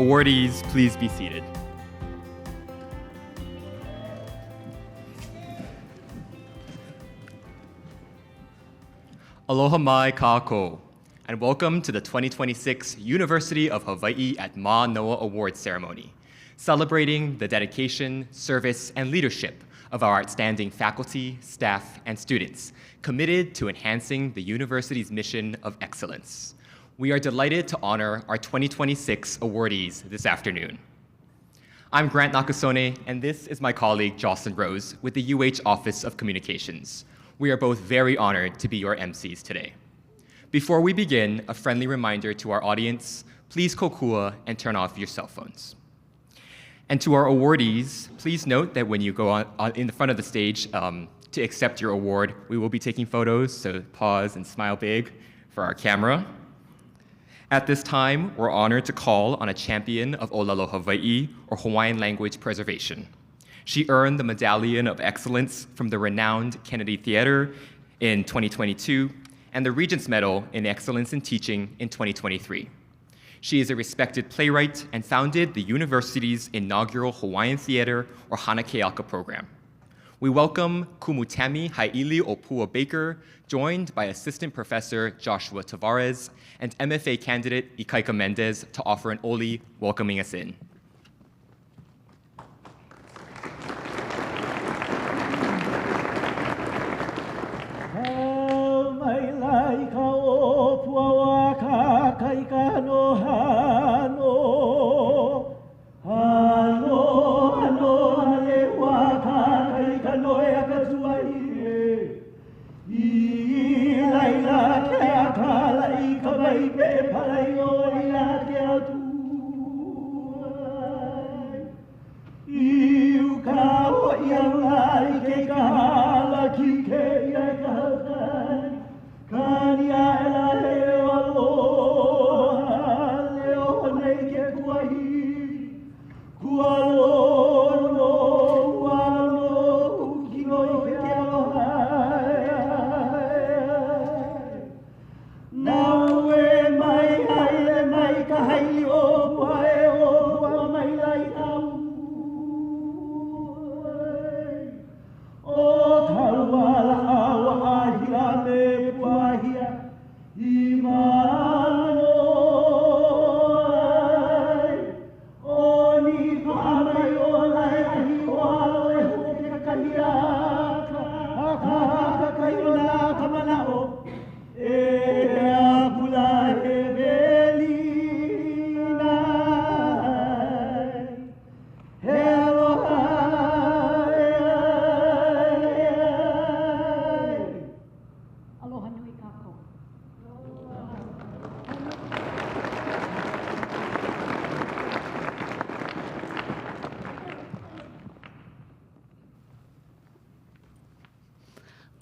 Awardees, please be seated. Aloha mai kākou, and welcome to the 2026 University of Hawaiʻi at Mānoa Awards ceremony, celebrating the dedication, service, and leadership of our outstanding faculty, staff, and students committed to enhancing the university's mission of excellence. We are delighted to honor our 2026 awardees this afternoon. I'm Grant Nakasone, and this is my colleague Jocelyn Rose with the UH Office of Communications. We are both very honored to be your MCs today. Before we begin, a friendly reminder to our audience, please kokua and turn off your cell phones. And to our awardees, please note that when you go on in the front of the stage to accept your award, we will be taking photos, so pause and smile big for our camera. At this time, we're honored to call on a champion of Olelo Hawaiʻi, or Hawaiian language preservation. She earned the Medallion of Excellence from the renowned Kennedy Theater in 2022 and the Regents Medal in Excellence in Teaching in 2023. She is a respected playwright and founded the university's inaugural Hawaiian Theater, or Hana Keaka program. We welcome Kumutami Haili Opua Baker, joined by Assistant Professor Joshua Tavares and MFA candidate Ikaika Mendez to offer an oli welcoming us in.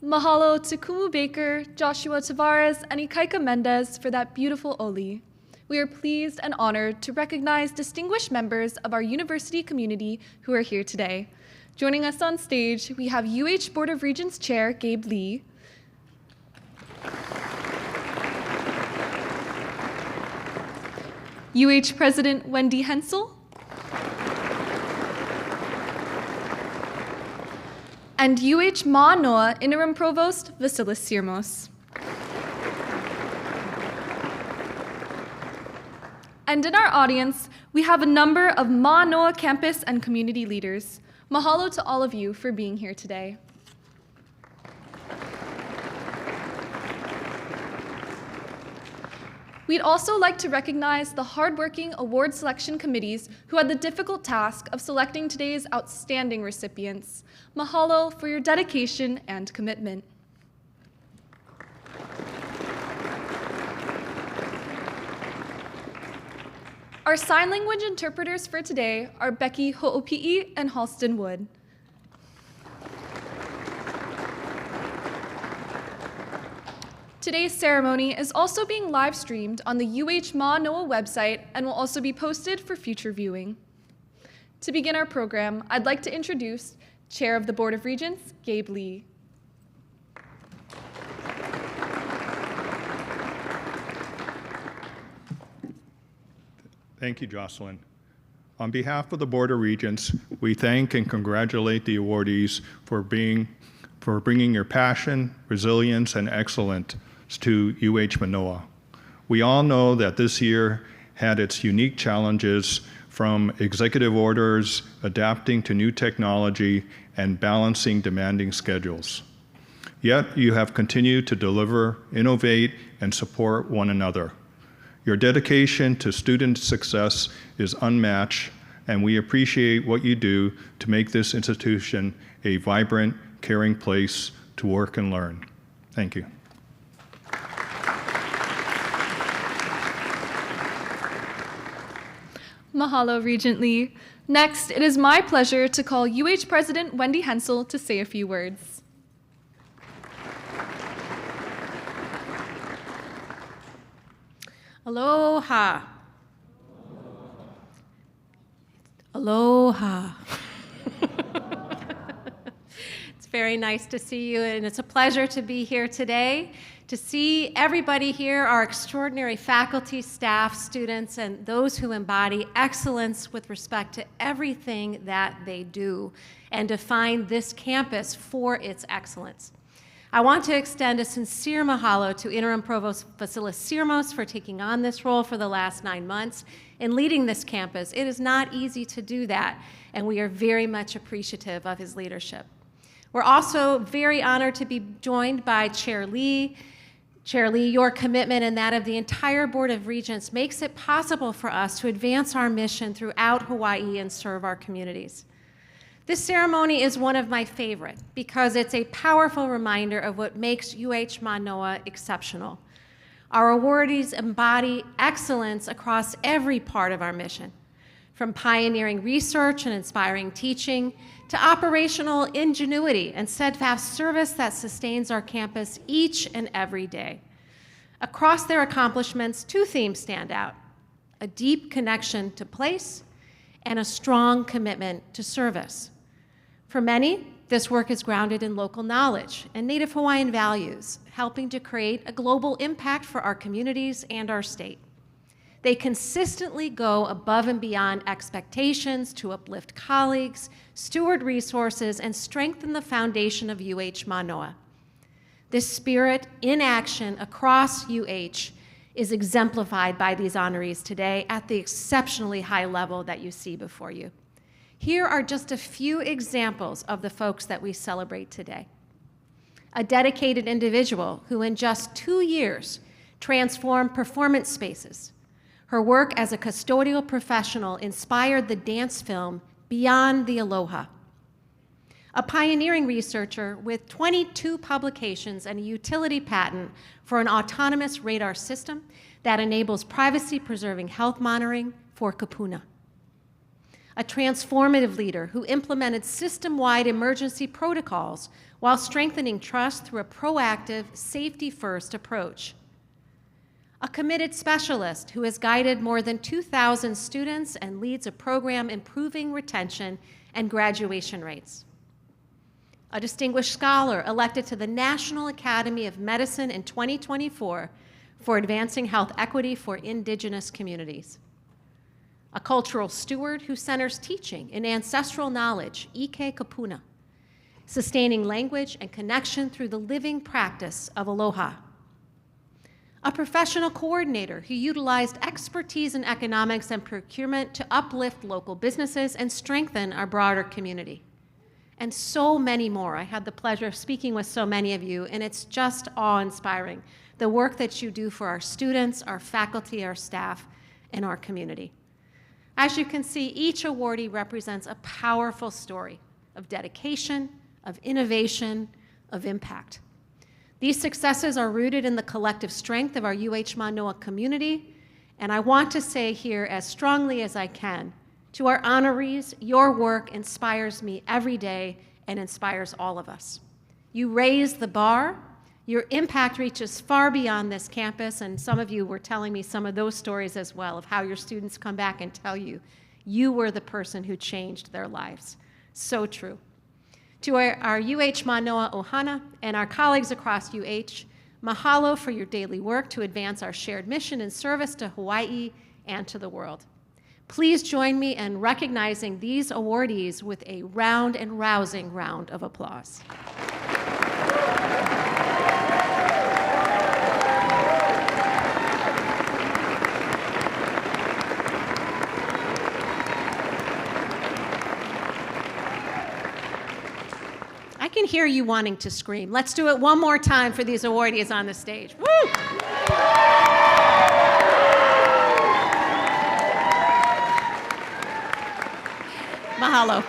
Mahalo to Kumu Baker, Joshua Tavares, and Ikaika Mendez for that beautiful oli. We are pleased and honored to recognize distinguished members of our university community who are here today. Joining us on stage, we have UH Board of Regents Chair Gabe Lee, UH President Wendy Hensel, and UH Mānoa Interim Provost Vassilis Syrmos. And in our audience, we have a number of Mānoa campus and community leaders. Mahalo to all of you for being here today. We'd also like to recognize the hardworking award selection committees who had the difficult task of selecting today's outstanding recipients. Mahalo for your dedication and commitment. Our sign language interpreters for today are Becky Ho'opi'i and Halston Wood. Today's ceremony is also being live streamed on the UH Mānoa website and will also be posted for future viewing. To begin our program, I'd like to introduce Chair of the Board of Regents, Gabe Lee. Thank you, Jocelyn. On behalf of the Board of Regents, we thank and congratulate the awardees for bringing your passion, resilience, and excellence to UH Manoa. We all know that this year had its unique challenges, from executive orders, adapting to new technology, and balancing demanding schedules. Yet you have continued to deliver, innovate, and support one another. Your dedication to student success is unmatched, and we appreciate what you do to make this institution a vibrant, caring place to work and learn. Thank you. Mahalo, Regent Lee. Next, it is my pleasure to call UH President Wendy Hensel to say a few words. Aloha. Aloha. It's very nice to see you, and it's a pleasure to be here today, to see everybody here, our extraordinary faculty, staff, students, and those who embody excellence with respect to everything that they do, and define this campus for its excellence. I want to extend a sincere mahalo to Interim Provost Vassilis Syrmos for taking on this role for the last 9 months and leading this campus. It is not easy to do that, and we are very much appreciative of his leadership. We're also very honored to be joined by Chair Lee. Chair Lee, your commitment and that of the entire Board of Regents makes it possible for us to advance our mission throughout Hawaii and serve our communities. This ceremony is one of my favorite because it's a powerful reminder of what makes UH Mānoa exceptional. Our awardees embody excellence across every part of our mission, from pioneering research and inspiring teaching to operational ingenuity and steadfast service that sustains our campus each and every day. Across their accomplishments, 2 themes stand out: a deep connection to place and a strong commitment to service. For many, this work is grounded in local knowledge and Native Hawaiian values, helping to create a global impact for our communities and our state. They consistently go above and beyond expectations to uplift colleagues, steward resources, and strengthen the foundation of UH Mānoa. This spirit in action across UH is exemplified by these honorees today at the exceptionally high level that you see before you. Here are just a few examples of the folks that we celebrate today. A dedicated individual who in just 2 years transformed performance spaces. Her work as a custodial professional inspired the dance film Beyond the Aloha. A pioneering researcher with 22 publications and a utility patent for an autonomous radar system that enables privacy-preserving health monitoring for Kapuna. A transformative leader who implemented system-wide emergency protocols while strengthening trust through a proactive, safety-first approach. A committed specialist who has guided more than 2,000 students and leads a program improving retention and graduation rates. A distinguished scholar elected to the National Academy of Medicine in 2024 for advancing health equity for indigenous communities. A cultural steward who centers teaching in ancestral knowledge, Ike Kapuna, sustaining language and connection through the living practice of aloha. A professional coordinator who utilized expertise in economics and procurement to uplift local businesses and strengthen our broader community. And so many more. I had the pleasure of speaking with so many of you, and it's just awe-inspiring, the work that you do for our students, our faculty, our staff, and our community. As you can see, each awardee represents a powerful story of dedication, of innovation, of impact. These successes are rooted in the collective strength of our UH Mānoa community, and I want to say here as strongly as I can, to our honorees, your work inspires me every day and inspires all of us. You raise the bar. Your impact reaches far beyond this campus, and some of you were telling me some of those stories as well of how your students come back and tell you, you were the person who changed their lives. So true. To our UH Mānoa ʻohana and our colleagues across UH, mahalo for your daily work to advance our shared mission and service to Hawaii and to the world. Please join me in recognizing these awardees with a round and rousing round of applause. I can hear you wanting to scream. Let's do it one more time for these awardees on the stage. Woo! Mahalo.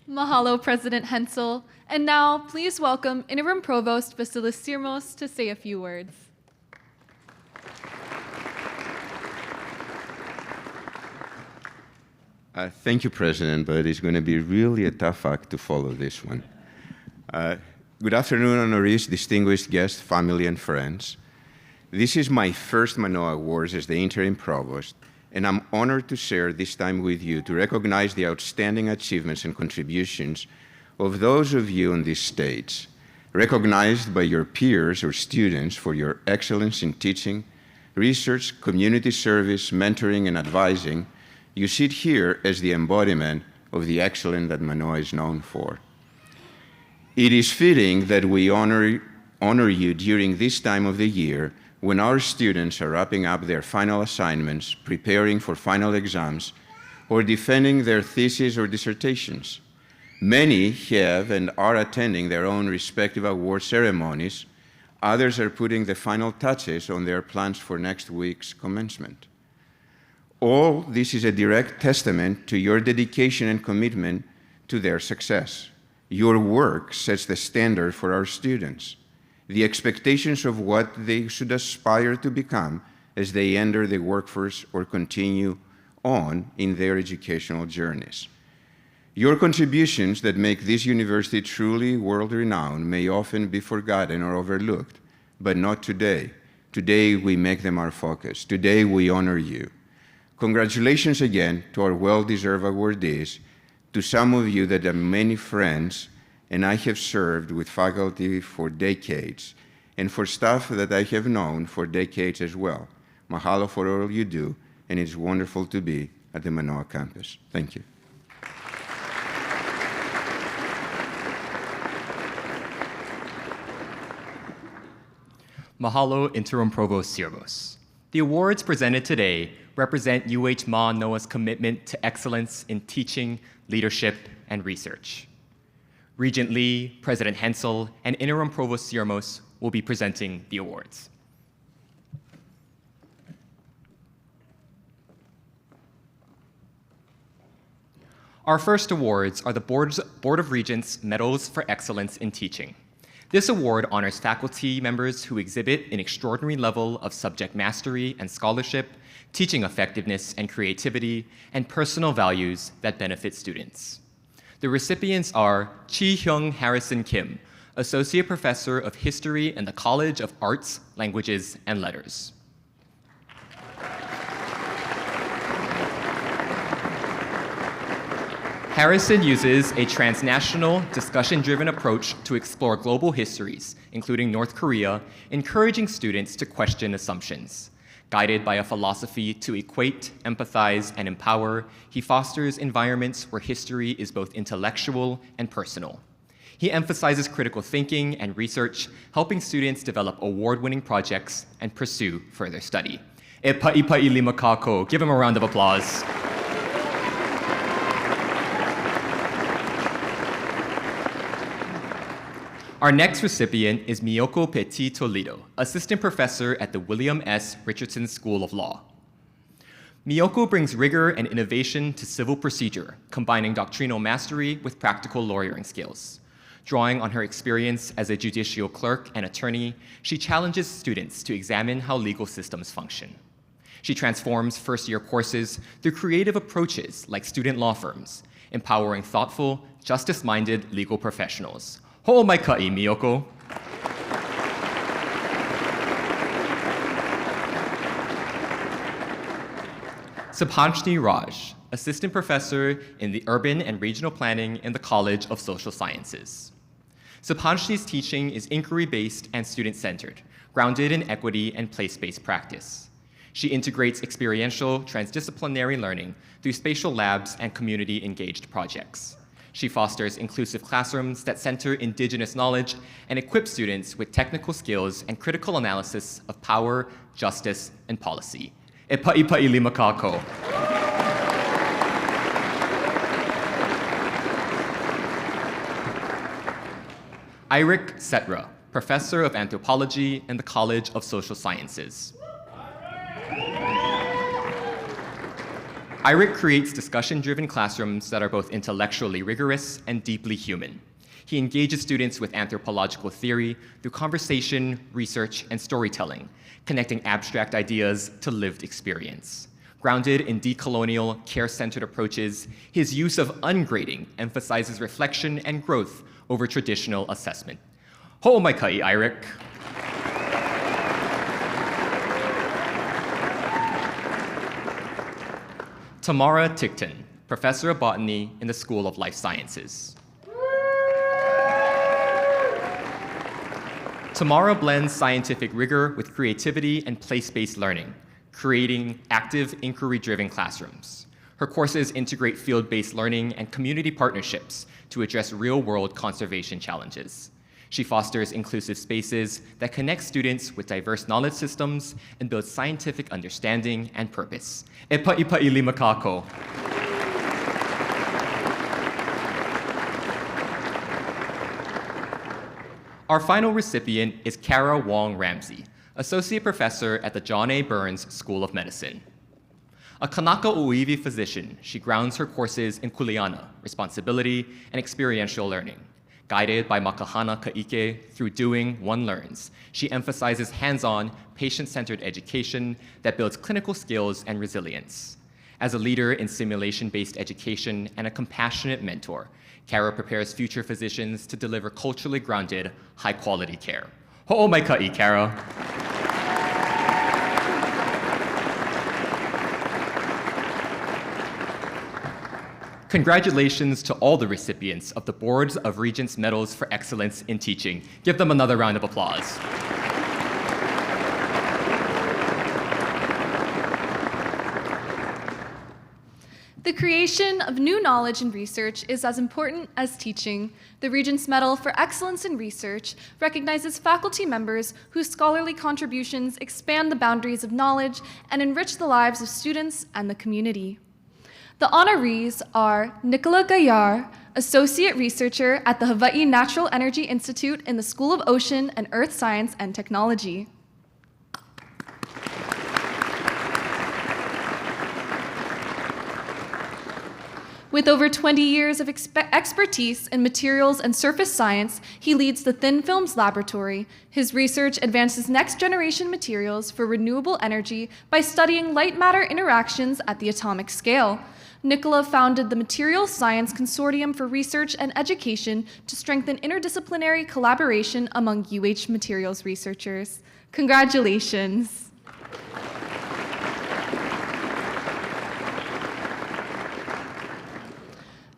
Mahalo, President Hensel. And now, please welcome Interim Provost Vassilis Syrmos to say a few words. Thank you, President, but it's going to be really a tough act to follow this one. Good afternoon, honorees, distinguished guests, family, and friends. This is my first Mānoa Awards as the Interim Provost, and I'm honored to share this time with you to recognize the outstanding achievements and contributions of those of you on this stage, recognized by your peers or students for your excellence in teaching, research, community service, mentoring, and advising. You sit here as the embodiment of the excellence that Mānoa is known for. It is fitting that we honor you during this time of the year when our students are wrapping up their final assignments, preparing for final exams, or defending their theses or dissertations. Many have and are attending their own respective award ceremonies. Others are putting the final touches on their plans for next week's commencement. All this is a direct testament to your dedication and commitment to their success. Your work sets the standard for our students, the expectations of what they should aspire to become as they enter the workforce or continue on in their educational journeys. Your contributions that make this university truly world-renowned may often be forgotten or overlooked, but not today. Today, we make them our focus. Today, we honor you. Congratulations again to our well-deserved awardees, to some of you that are many friends, and I have served with faculty for decades, and for staff that I have known for decades as well. Mahalo for all you do, and it's wonderful to be at the Mānoa campus. Thank you. Mahalo, Interim Provost Syrmos. The awards presented today represent UH Mānoa's commitment to excellence in teaching, leadership, and research. Regent Lee, President Hensel, and Interim Provost Syrmos will be presenting the awards. Our first awards are the Board of Regents Medals for Excellence in Teaching. This award honors faculty members who exhibit an extraordinary level of subject mastery and scholarship, teaching effectiveness and creativity, and personal values that benefit students. The recipients are Chi Hyung Harrison Kim, Associate Professor of History in the College of Arts, Languages, and Letters. Harrison uses a transnational, discussion-driven approach to explore global histories, including North Korea, encouraging students to question assumptions. Guided by a philosophy to equate, empathize, and empower, he fosters environments where history is both intellectual and personal. He emphasizes critical thinking and research, helping students develop award-winning projects and pursue further study. E pa'ipa'i lima kākou. Give him a round of applause. Our next recipient is Miyoko Petit Toledo, Assistant Professor at the William S. Richardson School of Law. Miyoko brings rigor and innovation to civil procedure, combining doctrinal mastery with practical lawyering skills. Drawing on her experience as a judicial clerk and attorney, she challenges students to examine how legal systems function. She transforms first-year courses through creative approaches like student law firms, empowering thoughtful, justice-minded legal professionals. Ho'o mai ka'i, Miyoko. Subhanshni Raj, Assistant Professor in the Urban and Regional Planning in the College of Social Sciences. Subhanshni's teaching is inquiry-based and student-centered, grounded in equity and place-based practice. She integrates experiential, transdisciplinary learning through spatial labs and community-engaged projects. She fosters inclusive classrooms that center Indigenous knowledge and equip students with technical skills and critical analysis of power, justice, and policy. E paʻipaʻi lima kākou. Eirik Setra, Professor of Anthropology in the College of Social Sciences. Eirik creates discussion-driven classrooms that are both intellectually rigorous and deeply human. He engages students with anthropological theory through conversation, research, and storytelling, connecting abstract ideas to lived experience. Grounded in decolonial, care-centered approaches, his use of ungrading emphasizes reflection and growth over traditional assessment. Ho'omaikai, Eirik. Tamara Tickton, Professor of Botany in the School of Life Sciences. Tamara blends scientific rigor with creativity and place-based learning, creating active, inquiry-driven classrooms. Her courses integrate field-based learning and community partnerships to address real-world conservation challenges. She fosters inclusive spaces that connect students with diverse knowledge systems and build scientific understanding and purpose. E paʻipaʻi lima kākou. Our final recipient is Kara Wong Ramsey, Associate Professor at the John A. Burns School of Medicine. A Kanaka Uivi physician, she grounds her courses in kuleana, responsibility, and experiential learning. Guided by Makahana Ka'ike, through doing, one learns. She emphasizes hands-on, patient-centered education that builds clinical skills and resilience. As a leader in simulation-based education and a compassionate mentor, Kara prepares future physicians to deliver culturally grounded, high-quality care. Ho'omaikai, Kara. Congratulations to all the recipients of the Boards of Regents Medals for Excellence in Teaching. Give them another round of applause. The creation of new knowledge and research is as important as teaching. The Regents Medal for Excellence in Research recognizes faculty members whose scholarly contributions expand the boundaries of knowledge and enrich the lives of students and the community. The honorees are Nicola Gayar, Associate Researcher at the Hawaiʻi Natural Energy Institute in the School of Ocean and Earth Science and Technology. With over 20 years of expertise in materials and surface science, he leads the Thin Films Laboratory. His research advances next-generation materials for renewable energy by studying light matter interactions at the atomic scale. Nicola founded the Materials Science Consortium for Research and Education to strengthen interdisciplinary collaboration among UH materials researchers. Congratulations.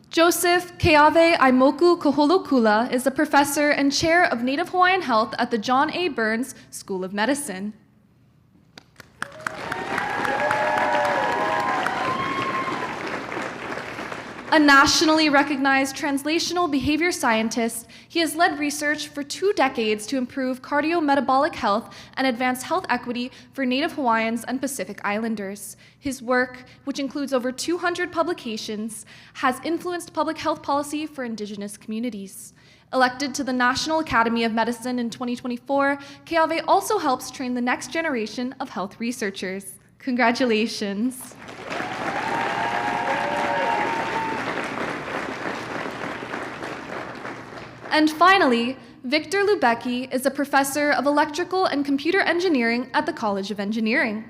Joseph Keawe Aimoku Koholokula is a professor and chair of Native Hawaiian Health at the John A. Burns School of Medicine. A nationally recognized translational behavior scientist, he has led research for 2 decades to improve cardiometabolic health and advance health equity for Native Hawaiians and Pacific Islanders. His work, which includes over 200 publications, has influenced public health policy for Indigenous communities. Elected to the National Academy of Medicine in 2024, Keawe also helps train the next generation of health researchers. Congratulations. And finally, Victor Lubecki is a professor of electrical and computer engineering at the College of Engineering.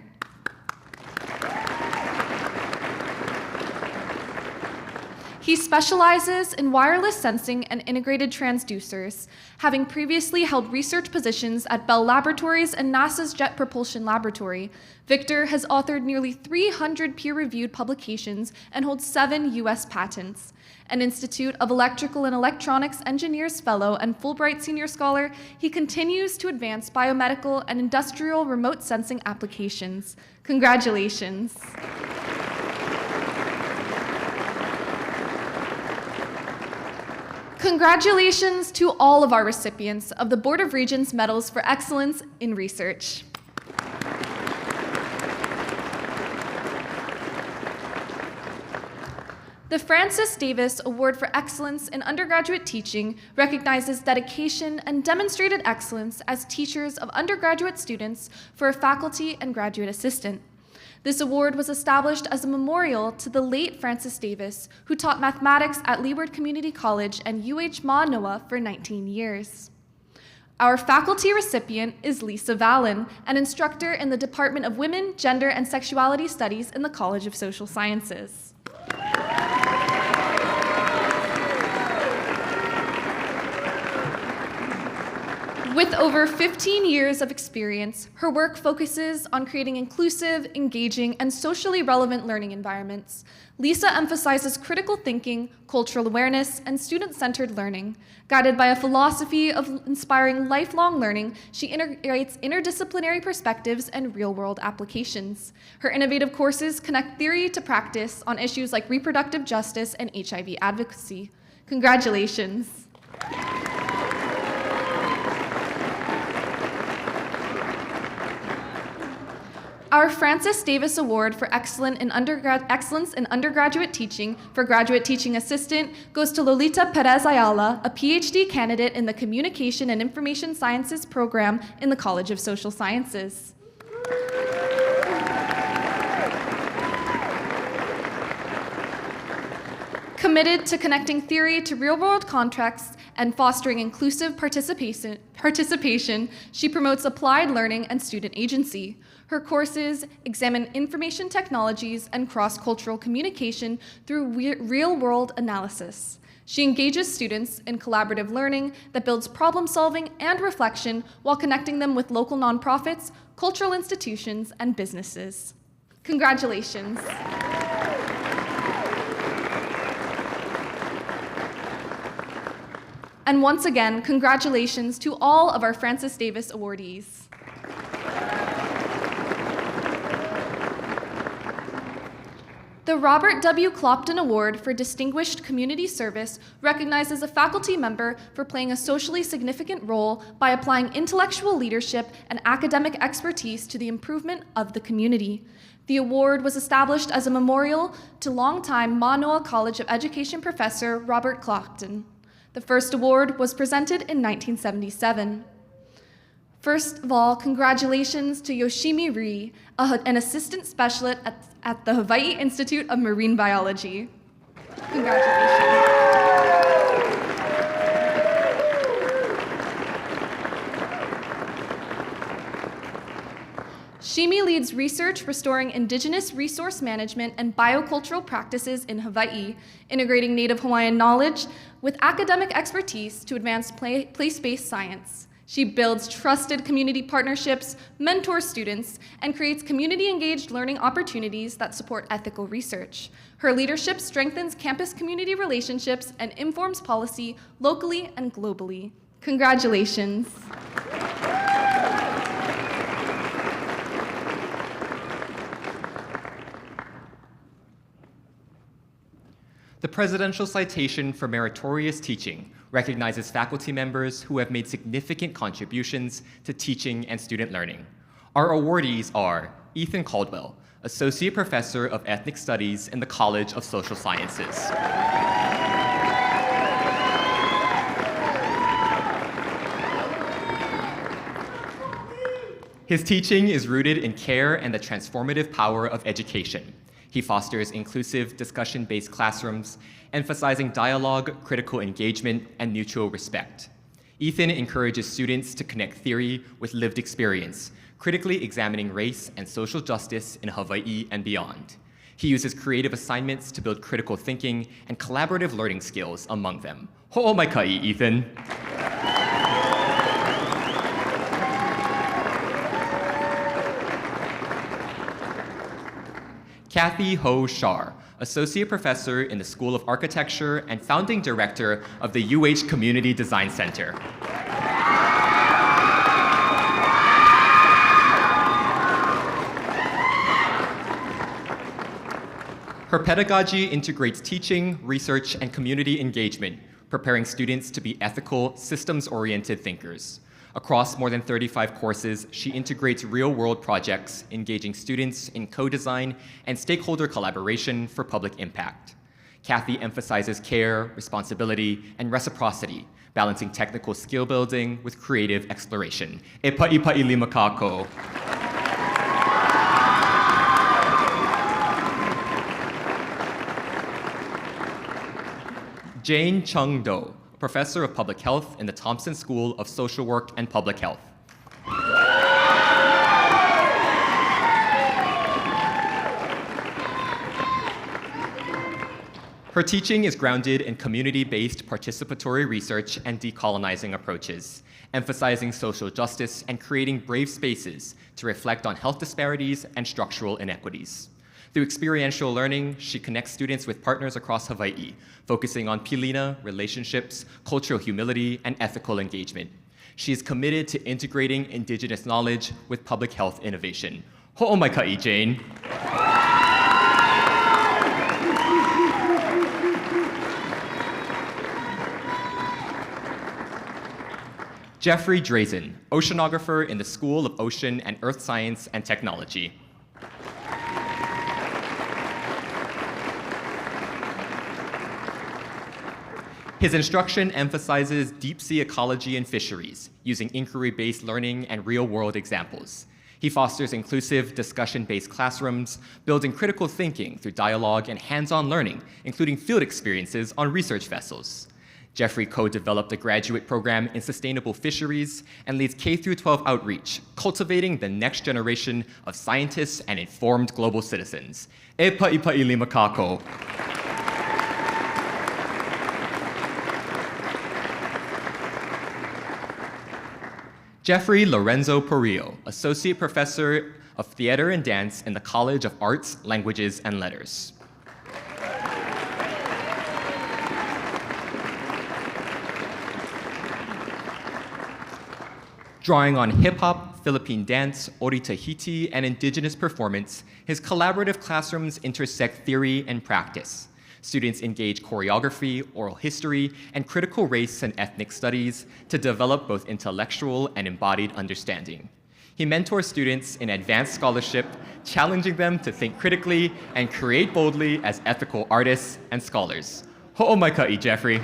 He specializes in wireless sensing and integrated transducers, having previously held research positions at Bell Laboratories and NASA's Jet Propulsion Laboratory. Victor has authored nearly 300 peer-reviewed publications and holds 7 US patents. An Institute of Electrical and Electronics Engineers Fellow and Fulbright Senior Scholar, he continues to advance biomedical and industrial remote sensing applications. Congratulations. Congratulations to all of our recipients of the Board of Regents Medals for Excellence in Research. The Francis Davis Award for Excellence in Undergraduate Teaching recognizes dedication and demonstrated excellence as teachers of undergraduate students for a faculty and graduate assistant. This award was established as a memorial to the late Francis Davis, who taught mathematics at Leeward Community College and UH Mānoa for 19 years. Our faculty recipient is Lisa Vallon, an instructor in the Department of Women, Gender, and Sexuality Studies in the College of Social Sciences. With over 15 years of experience, her work focuses on creating inclusive, engaging, and socially relevant learning environments. Lisa emphasizes critical thinking, cultural awareness, and student-centered learning. Guided by a philosophy of inspiring lifelong learning, she integrates interdisciplinary perspectives and real-world applications. Her innovative courses connect theory to practice on issues like reproductive justice and HIV advocacy. Congratulations. Our Francis Davis Award for Excellence in Undergraduate Teaching for Graduate Teaching Assistant goes to Lolita Perez Ayala, a PhD candidate in the Communication and Information Sciences program in the College of Social Sciences. Committed to connecting theory to real-world contexts and fostering inclusive participation, she promotes applied learning and student agency. Her courses examine information technologies and cross-cultural communication through real-world analysis. She engages students in collaborative learning that builds problem-solving and reflection while connecting them with local nonprofits, cultural institutions, and businesses. Congratulations. And once again, congratulations to all of our Francis Davis awardees. The Robert W. Clopton Award for Distinguished Community Service recognizes a faculty member for playing a socially significant role by applying intellectual leadership and academic expertise to the improvement of the community. The award was established as a memorial to longtime Manoa College of Education professor Robert Clopton. The first award was presented in 1977. First of all, congratulations to Yoshimi Rii, an assistant specialist at the Hawaii Institute of Marine Biology. Congratulations. Shimi leads research restoring indigenous resource management and biocultural practices in Hawaii, integrating Native Hawaiian knowledge with academic expertise to advance place-based science. She builds trusted community partnerships, mentors students, and creates community-engaged learning opportunities that support ethical research. Her leadership strengthens campus-community relationships and informs policy locally and globally. Congratulations. The Presidential Citation for Meritorious Teaching recognizes faculty members who have made significant contributions to teaching and student learning. Our awardees are Ethan Caldwell, Associate Professor of Ethnic Studies in the College of Social Sciences. His teaching is rooted in care and the transformative power of education. He fosters inclusive, discussion-based classrooms, emphasizing dialogue, critical engagement, and mutual respect. Ethan encourages students to connect theory with lived experience, critically examining race and social justice in Hawaii and beyond. He uses creative assignments to build critical thinking and collaborative learning skills among them. Ho'o mai kai, Ethan. Kathy Ho Shar, Associate Professor in the School of Architecture and Founding Director of the UH Community Design Center. Her pedagogy integrates teaching, research, and community engagement, preparing students to be ethical, systems-oriented thinkers. Across more than 35 courses, she integrates real-world projects, engaging students in co-design and stakeholder collaboration for public impact. Kathy emphasizes care, responsibility, and reciprocity, balancing technical skill building with creative exploration. E pa'ipa'i lima kākou. Jane Chung Do, Professor of Public Health in the Thompson School of Social Work and Public Health. Her teaching is grounded in community-based participatory research and decolonizing approaches, emphasizing social justice and creating brave spaces to reflect on health disparities and structural inequities. Through experiential learning, she connects students with partners across Hawaii, focusing on pilina, relationships, cultural humility, and ethical engagement. She is committed to integrating Indigenous knowledge with public health innovation. Ho'omaikai, Jane. Jeffrey Drazen, oceanographer in the School of Ocean and Earth Science and Technology. His instruction emphasizes deep sea ecology and fisheries, using inquiry-based learning and real-world examples. He fosters inclusive, discussion-based classrooms, building critical thinking through dialogue and hands-on learning, including field experiences on research vessels. Jeffrey co-developed a graduate program in sustainable fisheries and leads K-12 outreach, cultivating the next generation of scientists and informed global citizens. E pa'ipa'i lima kākou. Jeffrey Lorenzo Perillo, Associate Professor of Theater and Dance in the College of Arts, Languages, and Letters. Drawing on hip-hop, Philippine dance, Ori Tahiti, and indigenous performance, his collaborative classrooms intersect theory and practice. Students engage choreography, oral history, and critical race and ethnic studies to develop both intellectual and embodied understanding. He mentors students in advanced scholarship, challenging them to think critically and create boldly as ethical artists and scholars. Ho'omaikai, Jeffrey.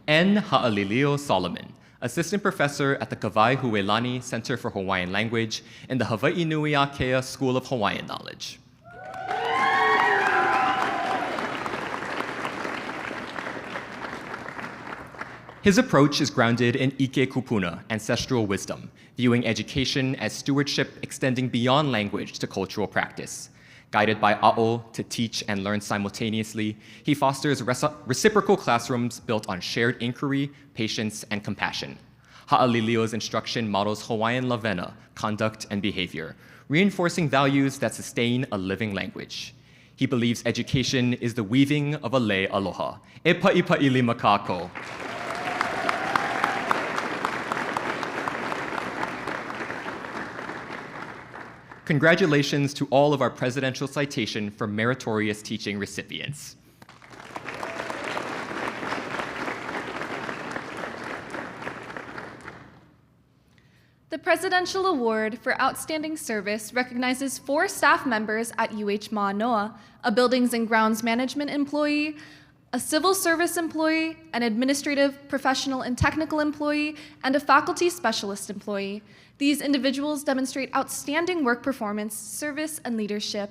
N. Ha'alilio Solomon, Assistant Professor at the Kawai Huelani Center for Hawaiian Language in the Hawaii Nui Akea School of Hawaiian Knowledge. His approach is grounded in Ike Kupuna, ancestral wisdom, viewing education as stewardship extending beyond language to cultural practice. Guided by A'o to teach and learn simultaneously, he fosters reciprocal classrooms built on shared inquiry, patience, and compassion. Ha'alilio's instruction models Hawaiian lavena, conduct, and behavior, reinforcing values that sustain a living language. He believes education is the weaving of a lei aloha. E pa'ipa'i lima kākou. Congratulations to all of our Presidential Citation for Meritorious Teaching recipients. The Presidential Award for Outstanding Service recognizes 4 staff members at UH Mānoa, a Buildings and Grounds Management employee, a civil service employee, an administrative, professional, and technical employee, and a faculty specialist employee. These individuals demonstrate outstanding work performance, service, and leadership.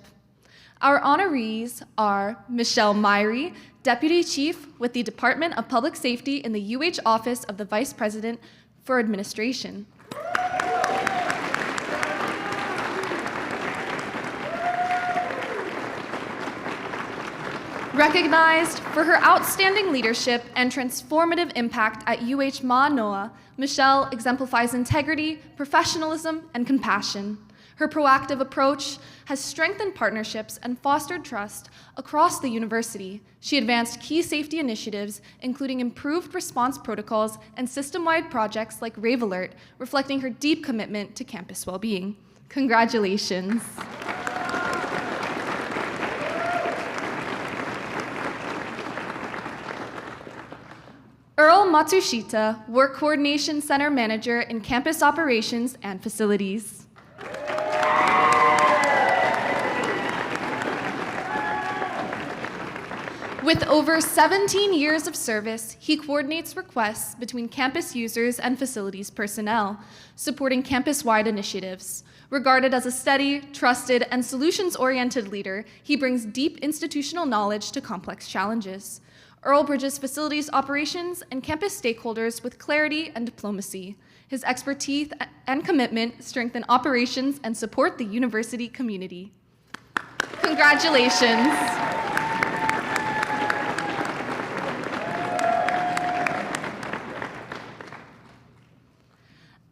Our honorees are Michelle Myrie, Deputy Chief with the Department of Public Safety in the UH Office of the Vice President for Administration. Recognized for her outstanding leadership and transformative impact at UH Mānoa, Michelle exemplifies integrity, professionalism, and compassion. Her proactive approach has strengthened partnerships and fostered trust across the university. She advanced key safety initiatives, including improved response protocols and system-wide projects like Rave Alert, reflecting her deep commitment to campus well-being. Congratulations. Earl Matsushita, Work Coordination Center Manager in Campus Operations and Facilities. With over 17 years of service, he coordinates requests between campus users and facilities personnel, supporting campus-wide initiatives. Regarded as a steady, trusted, and solutions-oriented leader, he brings deep institutional knowledge to complex challenges. Earl bridges facilities operations and campus stakeholders with clarity and diplomacy. His expertise and commitment strengthen operations and support the university community. Congratulations.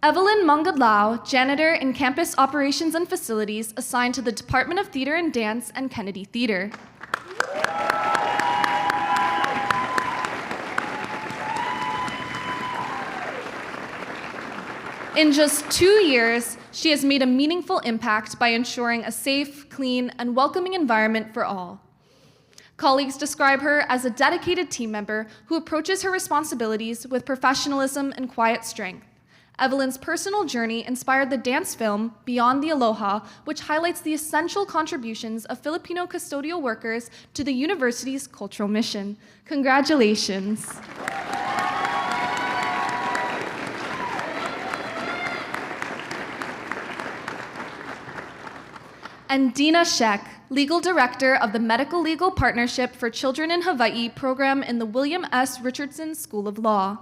Evelyn Mangadlau, janitor in Campus Operations and Facilities, assigned to the Department of Theater and Dance and Kennedy Theater. In just 2 years, she has made a meaningful impact by ensuring a safe, clean, and welcoming environment for all. Colleagues describe her as a dedicated team member who approaches her responsibilities with professionalism and quiet strength. Evelyn's personal journey inspired the dance film Beyond the Aloha, which highlights the essential contributions of Filipino custodial workers to the university's cultural mission. Congratulations. And Dina Sheck, Legal Director of the Medical Legal Partnership for Children in Hawaii program in the William S. Richardson School of Law.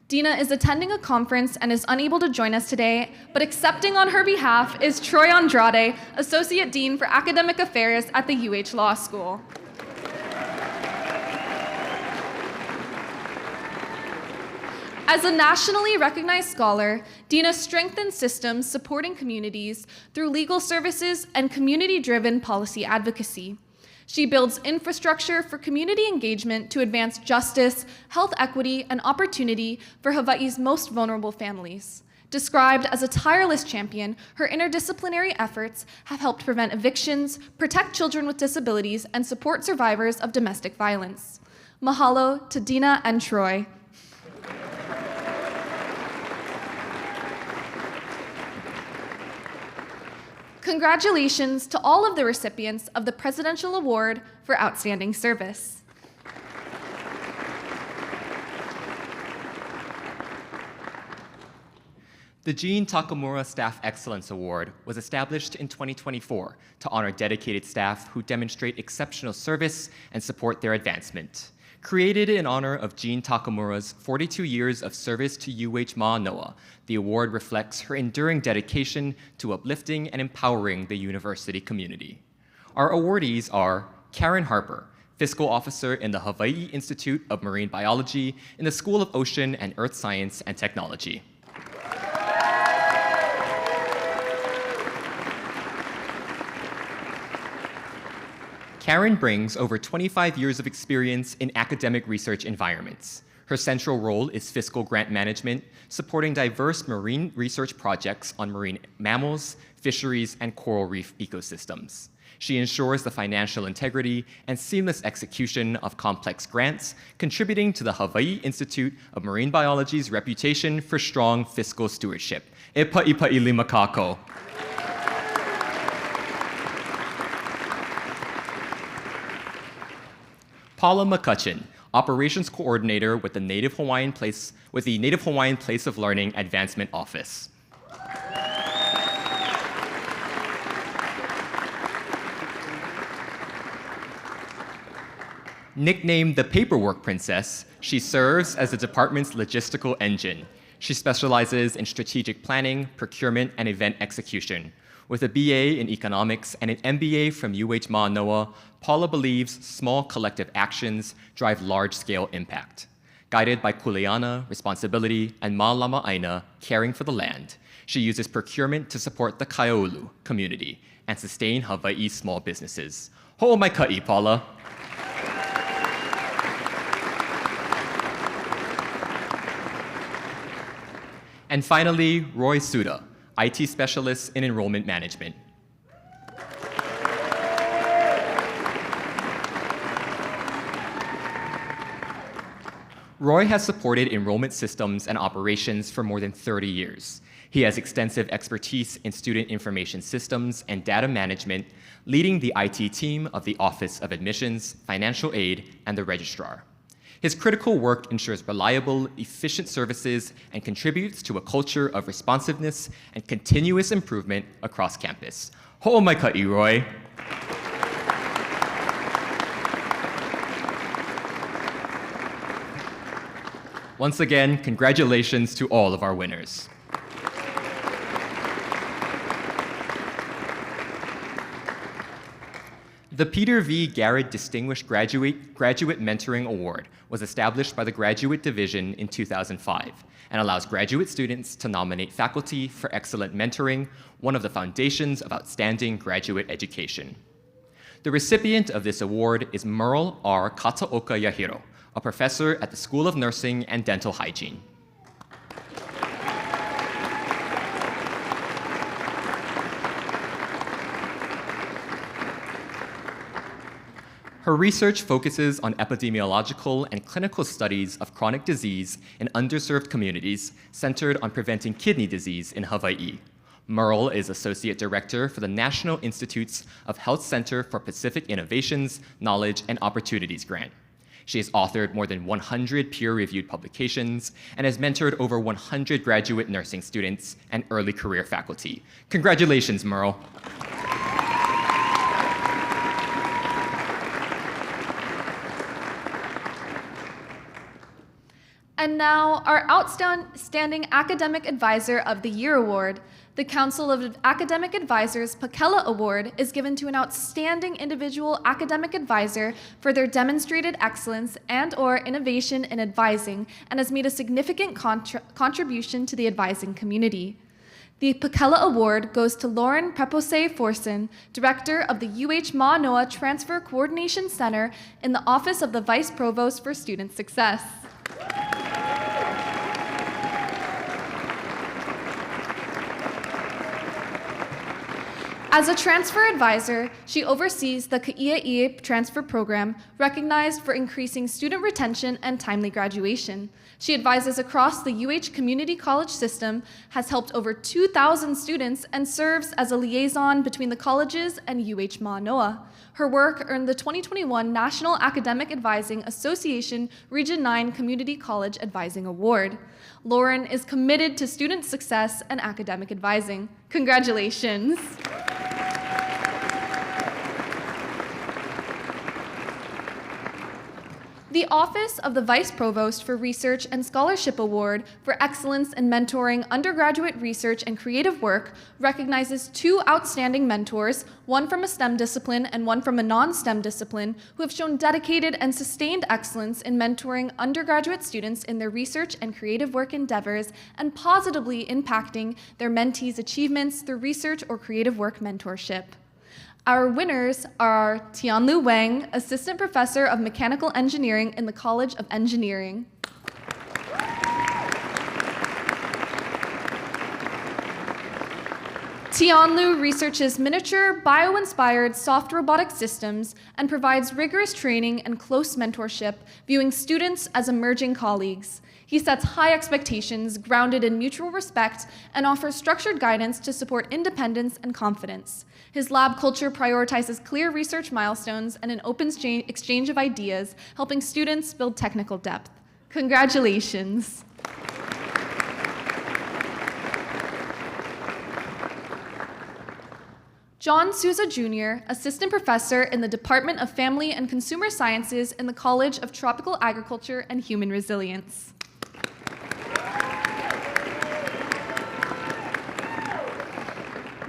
Dina is attending a conference and is unable to join us today, but accepting on her behalf is Troy Andrade, Associate Dean for Academic Affairs at the UH Law School. As a nationally recognized scholar, Dina strengthens systems supporting communities through legal services and community-driven policy advocacy. She builds infrastructure for community engagement to advance justice, health equity, and opportunity for Hawaii's most vulnerable families. Described as a tireless champion, her interdisciplinary efforts have helped prevent evictions, protect children with disabilities, and support survivors of domestic violence. Mahalo to Dina and Troy. Congratulations to all of the recipients of the Presidential Award for Outstanding Service. The Jean Takamura Staff Excellence Award was established in 2024 to honor dedicated staff who demonstrate exceptional service and support their advancement. Created in honor of Jean Takamura's 42 years of service to UH Mānoa, the award reflects her enduring dedication to uplifting and empowering the university community. Our awardees are Karen Harper, Fiscal Officer in the Hawaii Institute of Marine Biology in the School of Ocean and Earth Science and Technology. Karen brings over 25 years of experience in academic research environments. Her central role is fiscal grant management, supporting diverse marine research projects on marine mammals, fisheries, and coral reef ecosystems. She ensures the financial integrity and seamless execution of complex grants, contributing to the Hawaii Institute of Marine Biology's reputation for strong fiscal stewardship. E pa'ipa'i makako. Paula McCutcheon, Operations Coordinator with the Native Hawaiian Place of Learning Advancement Office. Nicknamed the Paperwork Princess, she serves as the department's logistical engine. She specializes in strategic planning, procurement, and event execution. With a BA in economics and an MBA from UH Mānoa, Paula believes small collective actions drive large-scale impact. Guided by kuleana, responsibility, and mālama aina, caring for the land, she uses procurement to support the Kaiolu community and sustain Hawaii's small businesses. Ho'o mai ka'i, Paula. And finally, Roy Suda, IT specialist in enrollment management. Roy has supported enrollment systems and operations for more than 30 years. He has extensive expertise in student information systems and data management, leading the IT team of the Office of Admissions, Financial Aid, and the Registrar. His critical work ensures reliable, efficient services and contributes to a culture of responsiveness and continuous improvement across campus. Ho'o mai ka'i, Roy. Once again, congratulations to all of our winners. The Peter V. Garrett Distinguished Graduate Mentoring Award was established by the Graduate Division in 2005 and allows graduate students to nominate faculty for excellent mentoring, one of the foundations of outstanding graduate education. The recipient of this award is Merle R. Kataoka Yahiro, a professor at the School of Nursing and Dental Hygiene. Her research focuses on epidemiological and clinical studies of chronic disease in underserved communities centered on preventing kidney disease in Hawaii. Merle is Associate Director for the National Institutes of Health Center for Pacific Innovations, Knowledge, and Opportunities Grant. She has authored more than 100 peer-reviewed publications and has mentored over 100 graduate nursing students and early career faculty. Congratulations, Merle. And now, our Outstanding Academic Advisor of the Year Award. The Council of Academic Advisors Pakela Award is given to an outstanding individual academic advisor for their demonstrated excellence and/or innovation in advising and has made a significant contribution to the advising community. The Pakela Award goes to Lauren Prepose Forson, Director of the UH Mānoa Transfer Coordination Center in the Office of the Vice Provost for Student Success. As a transfer advisor, she oversees the Ka'ia'i transfer program, recognized for increasing student retention and timely graduation. She advises across the UH Community College system, has helped over 2,000 students, and serves as a liaison between the colleges and UH Mānoa. Her work earned the 2021 National Academic Advising Association Region 9 Community College Advising Award. Lauren is committed to student success and academic advising. Congratulations. The Office of the Vice Provost for Research and Scholarship Award for Excellence in Mentoring Undergraduate Research and Creative Work recognizes two outstanding mentors, one from a STEM discipline and one from a non-STEM discipline, who have shown dedicated and sustained excellence in mentoring undergraduate students in their research and creative work endeavors and positively impacting their mentees' achievements through research or creative work mentorship. Our winners are Tianlu Wang, Assistant Professor of Mechanical Engineering in the College of Engineering. Tianlu researches miniature, bio-inspired soft robotic systems and provides rigorous training and close mentorship, viewing students as emerging colleagues. He sets high expectations grounded in mutual respect and offers structured guidance to support independence and confidence. His lab culture prioritizes clear research milestones and an open exchange of ideas, helping students build technical depth. Congratulations. John Souza Jr., Assistant Professor in the Department of Family and Consumer Sciences in the College of Tropical Agriculture and Human Resilience.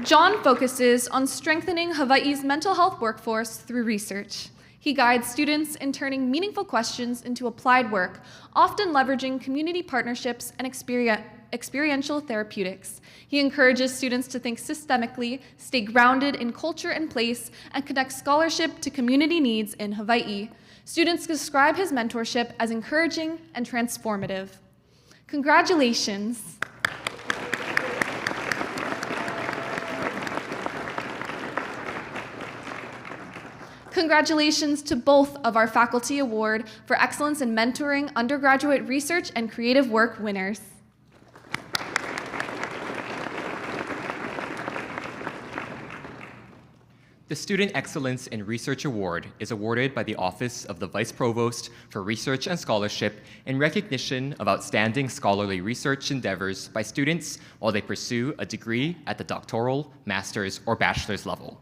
John focuses on strengthening Hawaii's mental health workforce through research. He guides students in turning meaningful questions into applied work, often leveraging community partnerships and experiential therapeutics. He encourages students to think systemically, stay grounded in culture and place, and connect scholarship to community needs in Hawaii. Students describe his mentorship as encouraging and transformative. Congratulations. Congratulations to both of our Faculty Award for Excellence in Mentoring Undergraduate Research and Creative Work winners. The Student Excellence in Research Award is awarded by the Office of the Vice Provost for Research and Scholarship in recognition of outstanding scholarly research endeavors by students while they pursue a degree at the doctoral, master's, or bachelor's level.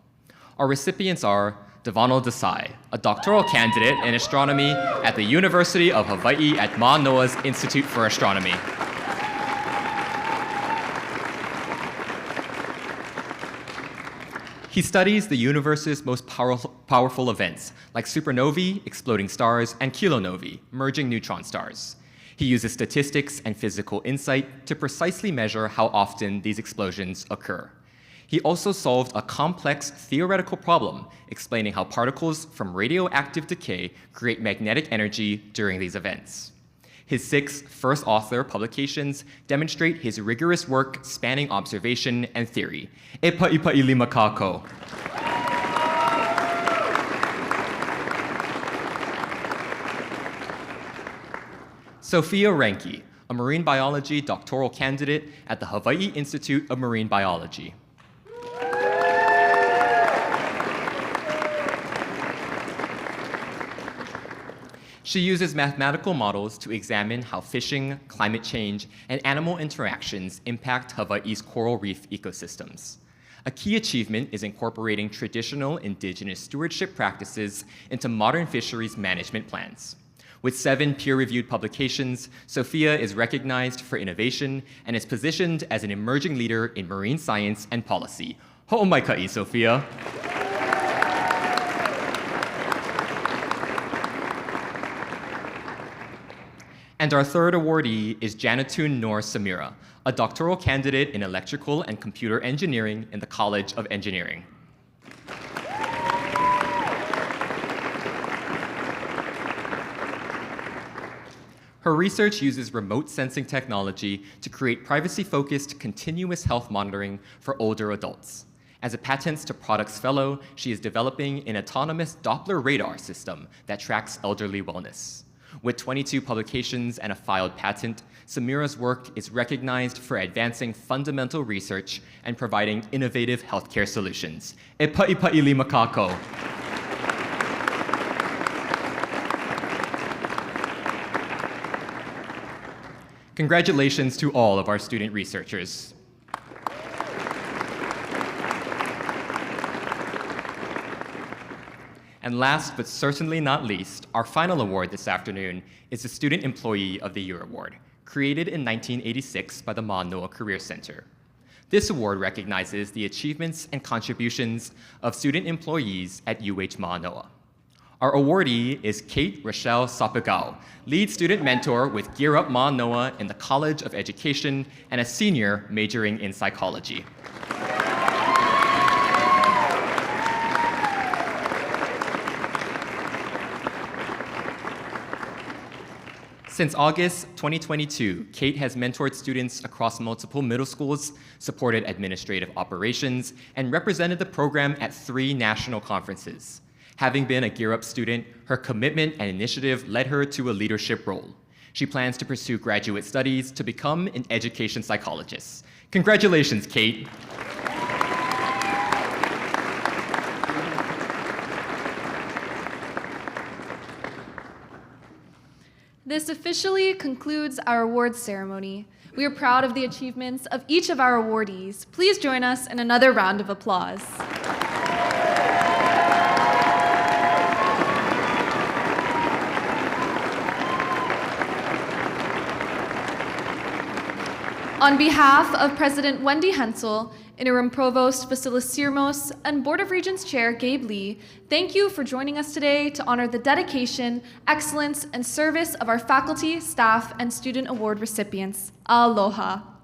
Our recipients are Devonald Desai, a doctoral candidate in astronomy at the University of Hawaiʻi at Mānoa's Institute for Astronomy. He studies the universe's most powerful events, like supernovae, exploding stars, and kilonovae, merging neutron stars. He uses statistics and physical insight to precisely measure how often these explosions occur. He also solved a complex theoretical problem explaining how particles from radioactive decay create magnetic energy during these events. His 6 first author publications demonstrate his rigorous work spanning observation and theory. E paʻipaʻi lima kākou. Sophia Renke, a marine biology doctoral candidate at the Hawaii Institute of Marine Biology. She uses mathematical models to examine how fishing, climate change, and animal interactions impact Hawaii's coral reef ecosystems. A key achievement is incorporating traditional indigenous stewardship practices into modern fisheries management plans. With 7 peer-reviewed publications, Sophia is recognized for innovation and is positioned as an emerging leader in marine science and policy. Ho'omaikai, Sophia. And our third awardee is Janatun Noor Samira, a doctoral candidate in electrical and computer engineering in the College of Engineering. Her research uses remote sensing technology to create privacy-focused continuous health monitoring for older adults. As a Patents to Products Fellow, she is developing an autonomous Doppler radar system that tracks elderly wellness. With 22 publications and a filed patent, Samira's work is recognized for advancing fundamental research and providing innovative healthcare solutions. E paʻipaʻi lima kākou. Congratulations to all of our student researchers. And last but certainly not least, our final award this afternoon is the Student Employee of the Year Award, created in 1986 by the Manoa Career Center. This award recognizes the achievements and contributions of student employees at UH Mānoa. Our awardee is Kate Rochelle Sapagao, lead student mentor with Gear Up Mānoa in the College of Education and a senior majoring in psychology. Since August 2022, Kate has mentored students across multiple middle schools, supported administrative operations, and represented the program at 3 national conferences. Having been a Gear Up student, her commitment and initiative led her to a leadership role. She plans to pursue graduate studies to become an education psychologist. Congratulations, Kate. This officially concludes our awards ceremony. We are proud of the achievements of each of our awardees. Please join us in another round of applause. On behalf of President Wendy Hensel Interim Provost Vassilis Syrmos, and Board of Regents Chair Gabe Lee, thank you for joining us today to honor the dedication, excellence, and service of our faculty, staff, and student award recipients. Aloha.